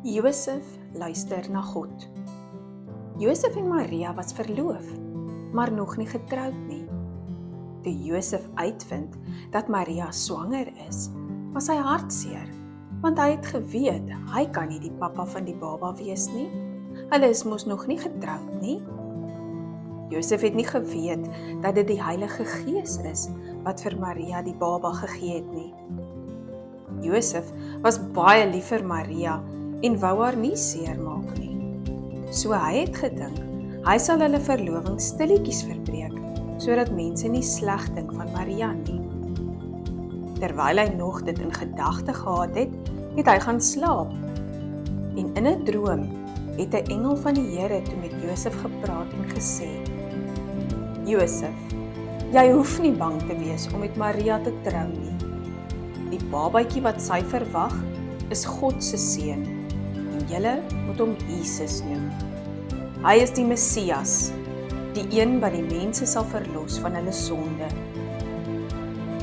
Josef luister na God. Josef en Maria was verloof, maar nog nie getroud nie. Toe Josef uitvind dat Maria swanger is, was hy hartseer, want hy het geweet hy kan nie die pappa van die baba wees nie. Hulle is mos nog nie getroud nie. Josef het nie geweet dat dit die Heilige Gees is wat vir Maria die baba gegee het nie. Josef was baie lief vir Maria en wou haar nie seermaak nie. So hy het gedink, hy sal hulle verloving stilletjies verbreek, sodat mense nie sleg dink van Maria nie. Terwyl hy nog dit in gedagte gehad het, het hy gaan slaap. En in 'n droom het 'n engel van die Here toe met Josef gepraat en gesê: Josef, jy hoef nie bang te wees om met Maria te trou nie. Die babatjie wat sy verwag, is God se seun, en julle moet hom Jesus noem. Hy is die Messias, die een wat die mense sal verlos van hulle sonde.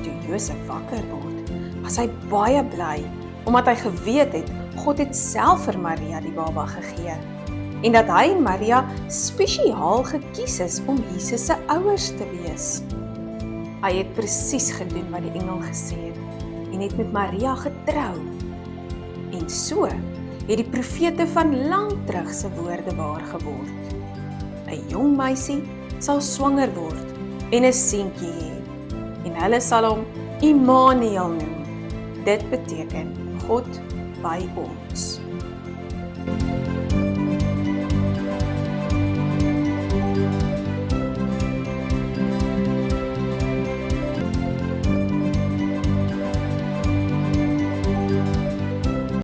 Toe Josef wakker word, was hy baie bly, omdat hy geweet het, God het self vir Maria die baba gegee, en dat hy en Maria spesiaal gekies is om Jesus se ouers te wees. Hy het presies gedoen wat die engel gesê het, en het met Maria getrou. En so het die profete van lank terug se woorde waar geword. 'n Jong meisie sal swanger word en 'n seentjie hê, en hulle sal hom Immanuel noem. Dit beteken God by ons.